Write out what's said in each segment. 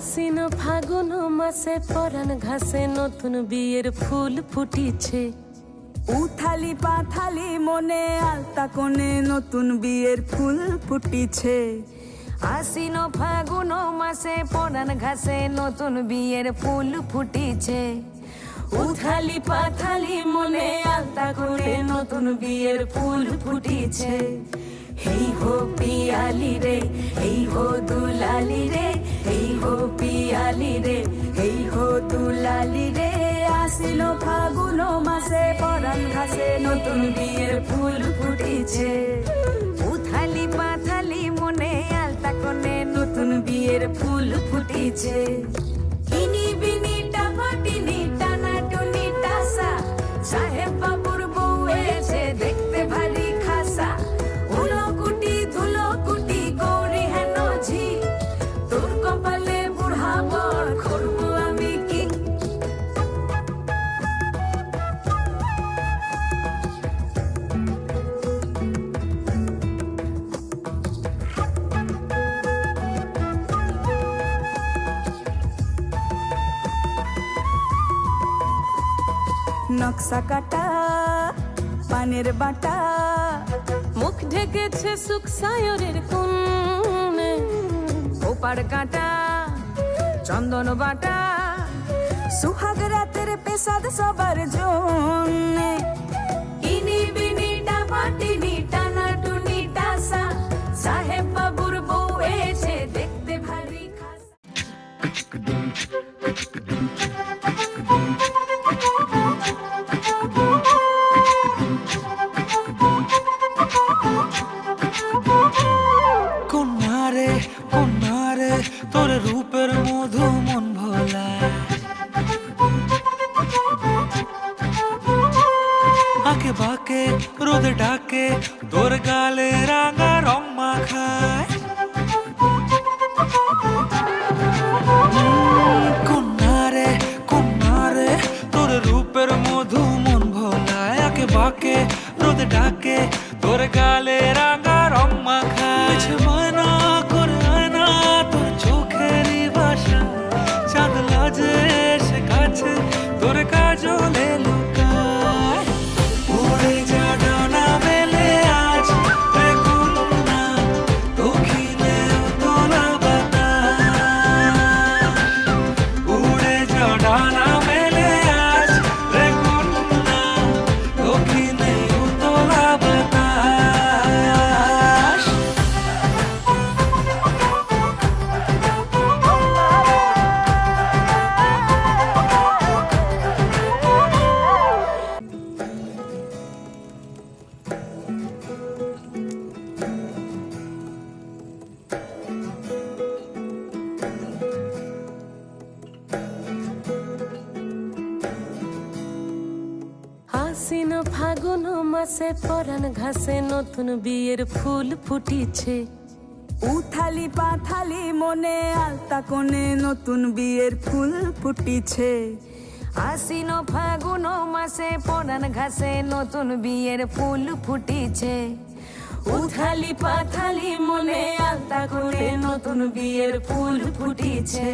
আশ্বিন ফাগুন মাসে পরাণ ঘাসে নতুন বিয়ের ফুল ফুটিছে। উথালি পাথালি মনে আলতা কোণে নতুন বিয়ের ফুল ফুটিছে। আশ্বিন ফাগুন মাসে পরাণ ঘাসে নতুন বিয়ের ফুল ফুটিছে। উথালি পাথালি মনে আলতা কোণে নতুন বিয়ের ফুল ফুটিছে। হেই হো পিয়ালি রে, হেই হো দুলালি রে, হেই হো পিয়ালি রে, হেই হো দুলালি রে। আশ্বিন ফাগুন মাসে পরাণ ঘাসে নতুন বিয়ের ফুল ফুটিছে। উথালি পাথালি মনে আলতা কোণে নতুন বিয়ের ফুল ফুটিছে। ইনি বিনি টাপাটিনি টানা টুনি টাসা, সাহেব বাবুর বউ এসে দেখতে ভারী খাসা। উলো কুটি ধুলো কুটি গৌরী হেন ঝি, তোর কপালে বুড়া বর করবো আমি কি। নকশা কাটা পানের বাটা, মুখ ঢেকেছে সুখ সায়রের কোণে। ওপার কাটা চন্দন বাটা, সুহাগ রাতের পেশাদ সবার জন্যে। ইনি বিনি টাপাটিনি টানা টুনি টাসা, সাহেব বাবুর বউ এসে দেখতে ভারী খাসা। কন্যারে কন্যারে তোর রূপের মধু মন ভোলায়। আঁকে বাঁকে রোদে ডাকে তোর গালে রাঙা রং মাখায়। কন্যারে কন্যারে তোর রূপের মধু মন ভোলায়। আঁকে বাঁকে রোদে ডাকে তোর গালে রাঙা রং মাখায়। ময়না করে আয়না তোর চোখেরই ভাষা, চাঁদ লাজে এসে কাছে তোর কাজলে লুকায়। উড়ে যা ডানা মেলে আজ রে কন্যা, দক্ষিণে উতলা বাতাস। উড়ে যা ডানা মেলে আজ রে কন্যা, দক্ষিণে উতলা বাতাস। আশ্বিন ফাগুন মাসে পরাণ ঘাসে নতুন বিয়ের ফুল ফুটিছে। উথালি পাথালি মনে আলতা কোণে নতুন বিয়ের ফুল ফুটিছে। আশ্বিন ফাগুন মাসে পরাণ ঘাসে নতুন বিয়ের ফুল ফুটিছে। উথালি পাথালি মনে আলতা কোণে নতুন বিয়ের ফুল ফুটিছে।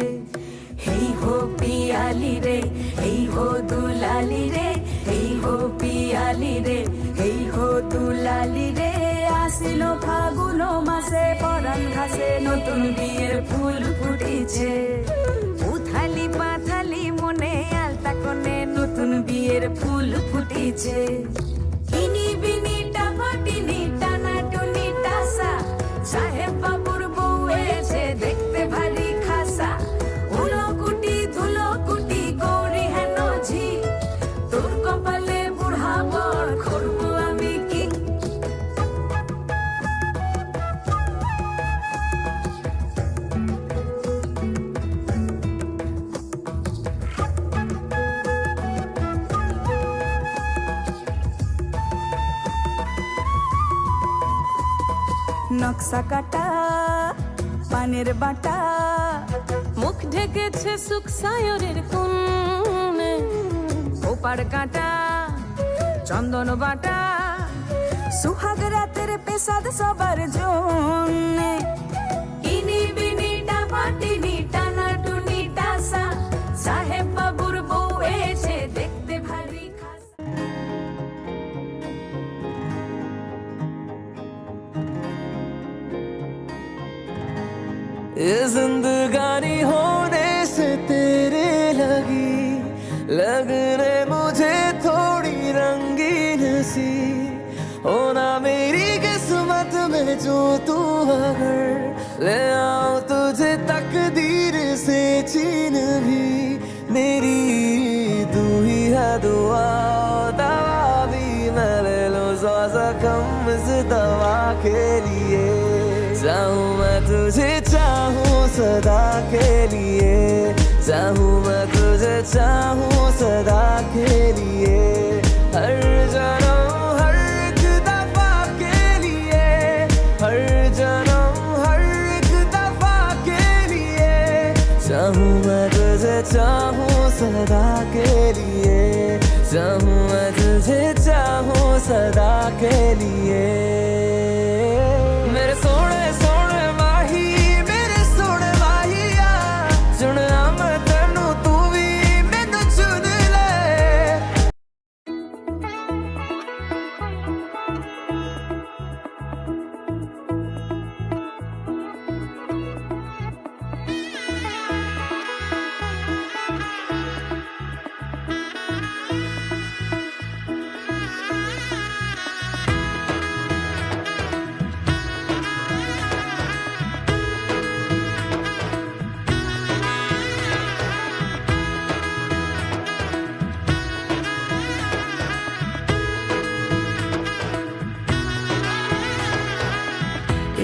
হেই হো পিয়ালি রে, হেই হো দুলালি রে, হেই হো পিয়ালি রে, হেই হো দুলালি রে। আশ্বিন ফাগুন মাসে পরাণ ঘাসে নতুন বিয়ের ফুল ফুটিছে। উথালি পাথালি মনে আলতা কোণে নতুন বিয়ের ফুল ফুটিছে। ইনি বিনি টাপাটিনি টানা টুনি টাসা, সাহেব বাবুর বউ এসে দেখতে ভারী খাসা। উলো কুটি ধুলো কুটি গৌরী হেন ঝি, তোর কপালে বুড়া বর করবো আমি কি। নকশা কাটা পানের বাটা, মুখ ঢেকেছে সুখ সায়রের কোণে। ওপার কাটা চন্দন বাটা, সুহাগ রাতের পেশাদ সবার জন্যে। ইনি বিনি টাপাটিনি টানা টুনি जिंदगानी होने से तेरे लगी लगने मुझे थोड़ी रंगीन सी होना मेरी किस्मत में जो तू अगर ले आओ तुझे तकदीर से छीन भी मेरी तू ही है दुआ दवा भी मैं ले लो कम इस दवा के लिए चाहूँ मैं तुझे चाहूँ सदा के लिए चाहूँ मैं तुझे चाहूँ सदा के लिए हर जन्म हर एक दफा के लिए हर जन्म हर एक दफा के लिए चाहूँ मैं तुझे चाहूँ सदा के लिए चाहूँ मैं तुझे चाहूँ सदा के लिए मेरे सोने सोने माही मेरे सोने माहिया सुनया मैं तेनू तू भी मैनू चुन ले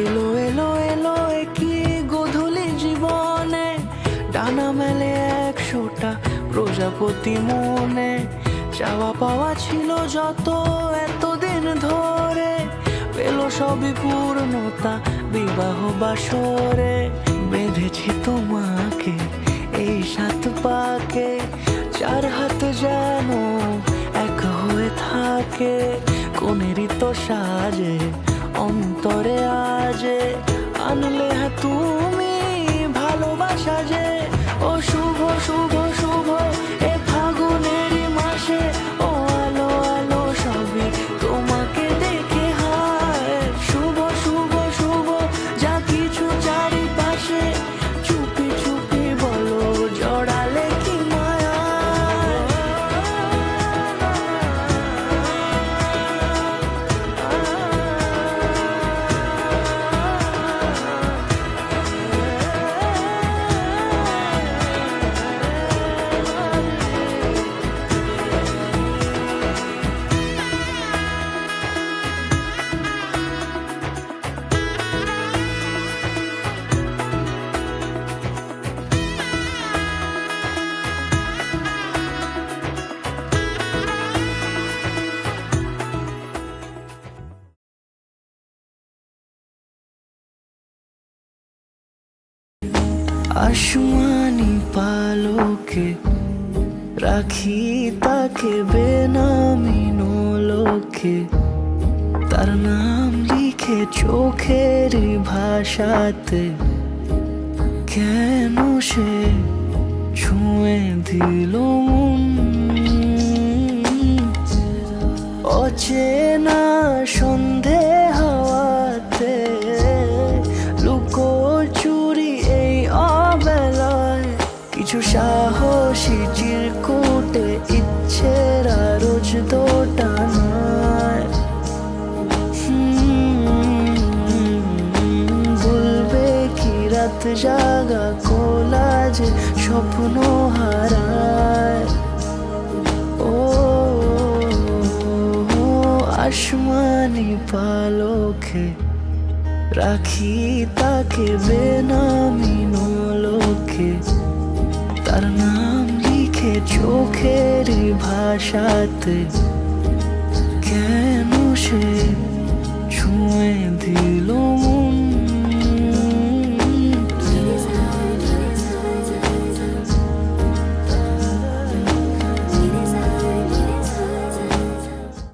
এলো এলো এলো কি গোধূলি জীবনে ডানা মেলে 100টা প্রজাপতি মনে চাওয়া পাওয়া ছিল যত এতদিন ধরে পেল সবই পূর্ণতা বিবাহ বাসরে বেঁধেছি তোমাকে এই 7 পাকে 4 হাত যেন এক হয়ে থাকে কোনেরই তো সাজে অন্তরে আজে আনলে হ্যাঁ তুমি ভালোবাসা যে ও শুভ শুভ শুভ এ ফাগুনেরই মাসে ও আলো আলো সবই তোমাকে দেখে হায় শুভ শুভ শুভ যা কিছু চারিপাশে চুপি চুপি বলো জড়ালে কি মায়া আসমানি পালকে রাখি তাকে বেনামি নোলকে তার নাম লিখে চোখের ভাষাতে কেন সে ছুঁয়ে দিল মন অচেনা সন্ধে হাওয়াতে লুকোচুরি এই অবেলায় কিছু সাহসী চিরকুটে ইচ্ছেরা রোজ দোটানায় বলবে কি রাত জাগা কোলাজে স্বপ্ন হারায় ও আসমানি পালকে রাখি তাকে বেনামি নোলকে তার নাম লিখে চোখের ভাষাতে কেন সে ছুঁয়ে দিল